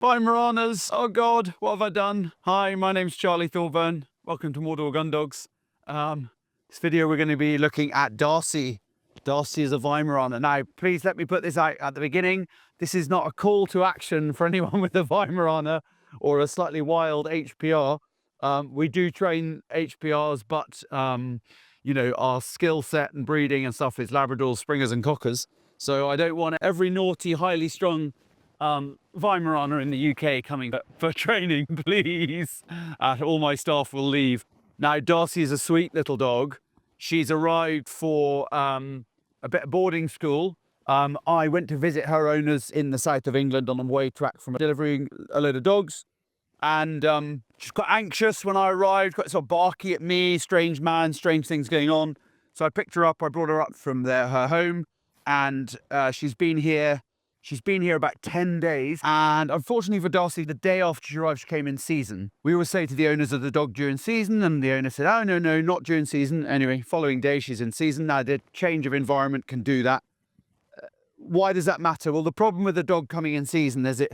Weimaranas, oh God, what have I done? Hi, my name's Charlie Thorburn. Welcome to Mordor Gun Dogs. This video we're going to be looking at Darcy. Darcy is a Weimaraner. Now, please let me put this out at the beginning. This is not a call to action for anyone with a Weimaraner or a slightly wild HPR. We do train HPRs, but you know, our skill set and breeding and stuff is Labradors, Springers and Cockers. So I don't want every naughty, highly strung Weimaraner in the UK coming for training, please. All my staff will leave. Now, Darcy is a sweet little dog. She's arrived for a bit of boarding school. I went to visit her owners in the south of England on the way back from delivering a load of dogs. And she's quite anxious when I arrived, quite sort of barky at me, strange man, strange things going on. So I picked her up, I brought her up from her home, and she's been here about 10 days. And unfortunately for Darcy, the day after she arrived, she came in season. We always say to the owners of the dog during season, and the owner said, oh, no, not during season. Anyway, following day, she's in season. Now, the change of environment can do that. Why does that matter? Well, the problem with the dog coming in season is it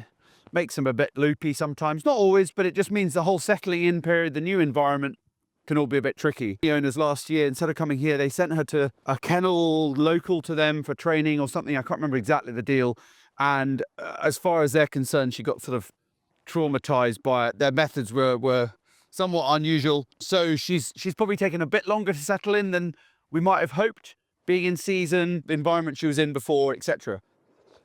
makes them a bit loopy sometimes. Not always, but it just means the whole settling in period, the new environment, can all be a bit tricky. The owners last year, instead of coming here, they sent her to a kennel local to them for training or something. I can't remember exactly the deal. And as far as they're concerned, she got sort of traumatized by it. Their methods were somewhat unusual. So she's probably taken a bit longer to settle in than we might have hoped, being in season, the environment she was in before, etc.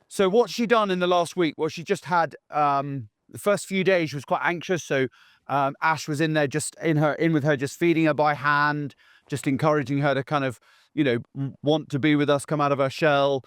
So what's she done in the last week? Well, she just had the first few days she was quite anxious. So Ash was in there, just in with her, just feeding her by hand, just encouraging her to kind of, you know, want to be with us, come out of her shell.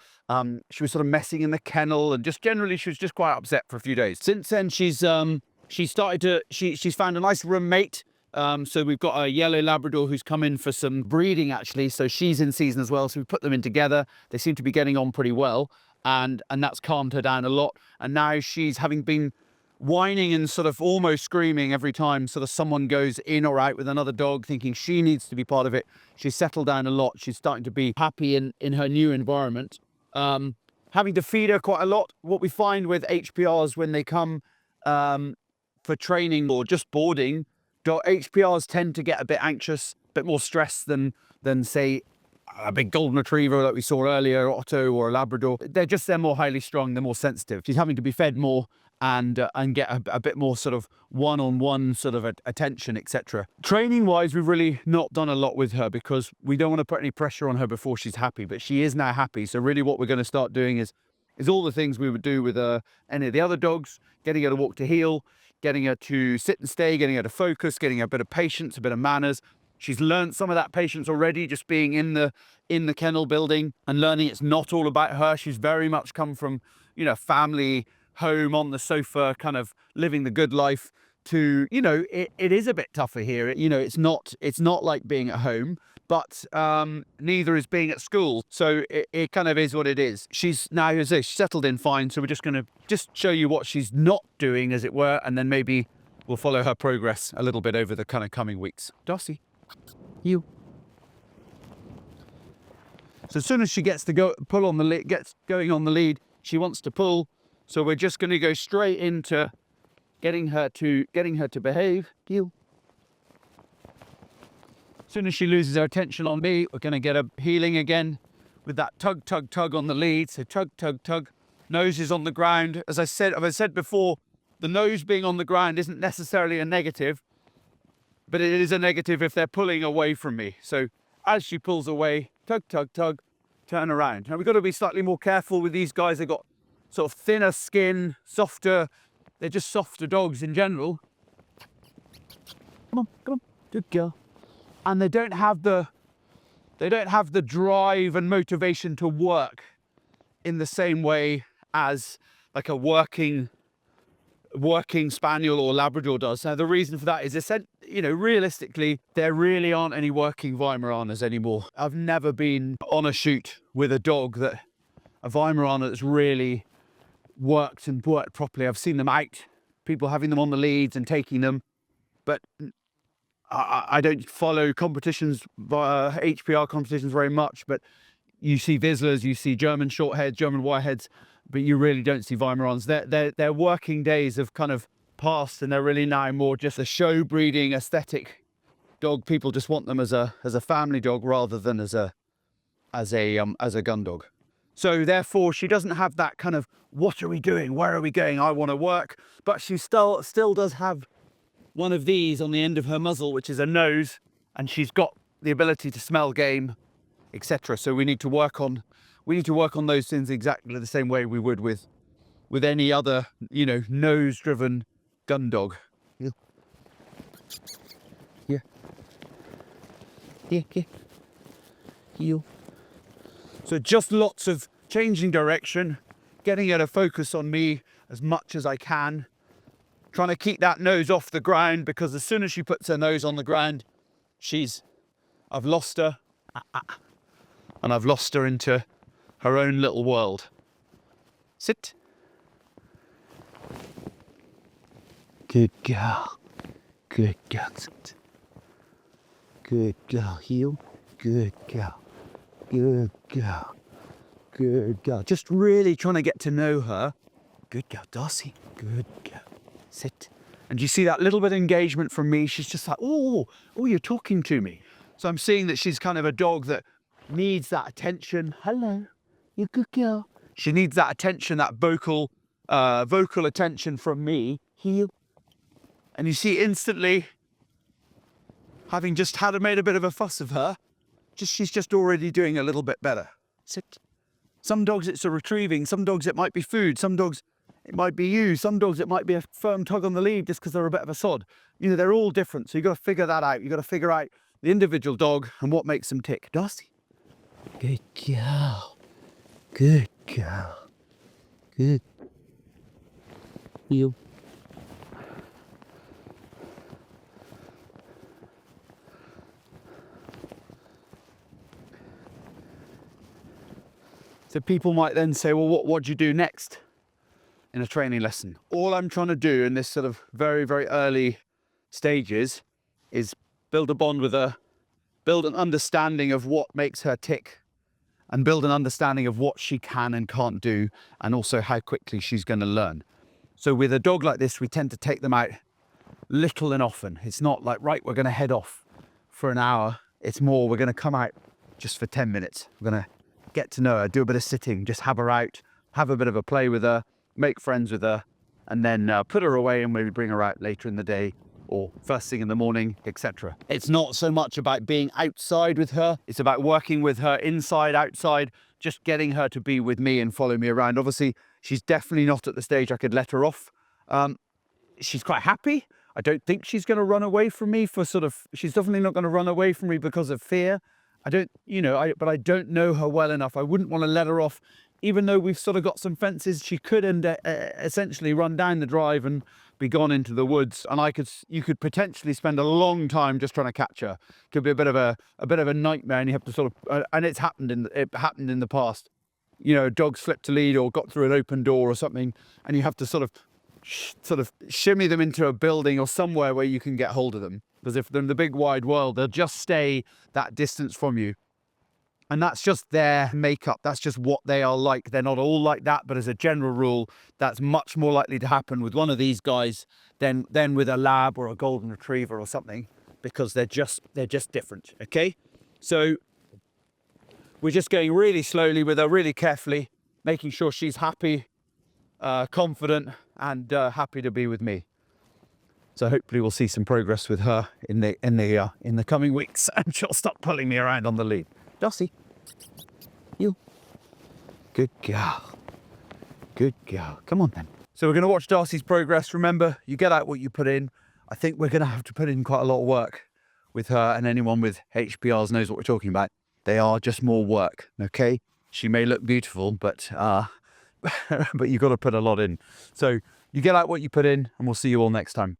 She was sort of messing in the kennel, and just generally she was just quite upset for a few days. Since then, she's found a nice roommate. So we've got a yellow Labrador who's come in for some breeding actually. So she's in season as well. So we put them in together. They seem to be getting on pretty well, and that's calmed her down a lot. And now she's having been whining and sort of almost screaming every time sort of someone goes in or out with another dog, thinking she needs to be part of it. She's settled down a lot. She's starting to be happy in her new environment. Having to feed her quite a lot. What we find with HPRs when they come for training or just boarding, HPRs tend to get a bit anxious, a bit more stressed than say a big golden retriever like we saw earlier, Otto, or a Labrador. They're more highly strung, they're more sensitive. She's having to be fed more and get a bit more sort of one-on-one sort of attention, etc. Training-wise, we've really not done a lot with her because we don't want to put any pressure on her before she's happy, but she is now happy. So really what we're going to start doing is all the things we would do with any of the other dogs, getting her to walk to heel, getting her to sit and stay, getting her to focus, getting her a bit of patience, a bit of manners. She's learned some of that patience already, just being in the kennel building and learning it's not all about her. She's very much come from, you know, family home on the sofa, kind of living the good life, to, you know, it is a bit tougher here. You know, it's not like being at home, but neither is being at school. So it kind of is what it is. She's now, as I say, she's settled in fine. So we're just going to show you what she's not doing, as it were, and then maybe we'll follow her progress a little bit over the kind of coming weeks. Darcy, you. So as soon as she gets to pull on the lead, gets going on the lead, she wants to pull. So we're just going to go straight into getting her to behave. You. As soon as she loses her attention on me, we're going to get her heeling again with that tug, tug, tug on the lead. So tug, tug, tug. Nose is on the ground. As I said before, the nose being on the ground isn't necessarily a negative, but it is a negative if they're pulling away from me. So as she pulls away, tug, tug, tug, turn around. Now we've got to be slightly more careful with these guys. They've got sort of thinner skin, softer. They're just softer dogs in general. Come on, good girl. And they don't have the drive and motivation to work in the same way as like a working spaniel or Labrador does. Now the reason for that is, you know, realistically, there really aren't any working Weimaraners anymore. I've never been on a shoot with a Weimaraner that's really worked properly. I've seen them out, people having them on the leads and taking them, but I don't follow competitions, HPR competitions very much, but you see Vizslers, you see German Shortheads, German Wireheads, but you really don't see Weimarans. Their working days have kind of passed, and they're really now more just a show breeding aesthetic dog. People just want them as a family dog rather than as a gun dog. So therefore, she doesn't have that kind of, what are we doing? Where are we going? I want to work. But she still does have one of these on the end of her muzzle, which is a nose, and she's got the ability to smell game, etc. So we need to work on those things exactly the same way we would with any other, nose-driven gun dog. Yeah. Yeah. Yeah. Yeah. Heel. So just lots of changing direction, getting her to focus on me as much as I can, trying to keep that nose off the ground, because as soon as she puts her nose on the ground, I've lost her, and I've lost her into her own little world. Sit. Good girl. Good girl. Sit. Good girl. Heel. Good girl. Good girl. Good girl. Just really trying to get to know her. Good girl, Darcy. Good girl. Sit. And you see that little bit of engagement from me? She's just like, oh, you're talking to me. So I'm seeing that she's kind of a dog that needs that attention. Hello, you're a good girl. She needs that attention, that vocal attention from me. Heel. And you see instantly, having just made a bit of a fuss of her, she's just already doing a little bit better. Sit. Some dogs it's a retrieving, some dogs it might be food, some dogs it might be you, some dogs it might be a firm tug on the lead just because they're a bit of a sod. They're all different, so you've got to figure that out. You've got to figure out the individual dog and what makes them tick. Darcy. Good girl. Good girl. Good. You. So people might then say, well, what do you do next in a training lesson? All I'm trying to do in this sort of very, very early stages is build a bond with her, build an understanding of what makes her tick, and build an understanding of what she can and can't do, and also how quickly she's going to learn. So with a dog like this, we tend to take them out little and often. It's not like, right, we're going to head off for an hour. It's more, we're going to come out just for 10 minutes. We're going to get to know her, do a bit of sitting, just have her out, have a bit of a play with her, make friends with her, and then put her away and maybe bring her out later in the day or first thing in the morning, etc. It's not so much about being outside with her, it's about working with her inside, outside, just getting her to be with me and follow me around. Obviously, she's definitely not at the stage I could let her off. She's quite happy. I don't think she's going to run away from me she's definitely not going to run away from me because of fear. But I don't know her well enough. I wouldn't want to let her off, even though we've sort of got some fences. She could essentially run down the drive and be gone into the woods, and you could potentially spend a long time just trying to catch her. Could be a bit of a nightmare, and you have to sort of, and it happened in the past. Dogs slipped a lead or got through an open door or something, and you have to sort of shimmy them into a building or somewhere where you can get hold of them. Because if they're in the big wide world, they'll just stay that distance from you. And that's just their makeup. That's just what they are like. They're not all like that, but as a general rule, that's much more likely to happen with one of these guys than with a lab or a golden retriever or something, because they're just different, okay? So we're just going really slowly with her, really carefully, making sure she's happy, confident, and happy to be with me. So hopefully we'll see some progress with her in the coming weeks, and she'll stop pulling me around on the lead. Darcy, you. Good girl. Good girl. Come on then. So we're going to watch Darcy's progress. Remember, you get out what you put in. I think we're going to have to put in quite a lot of work with her, and anyone with HPRs knows what we're talking about. They are just more work, okay? She may look beautiful, but but you've got to put a lot in. So you get out what you put in, and we'll see you all next time.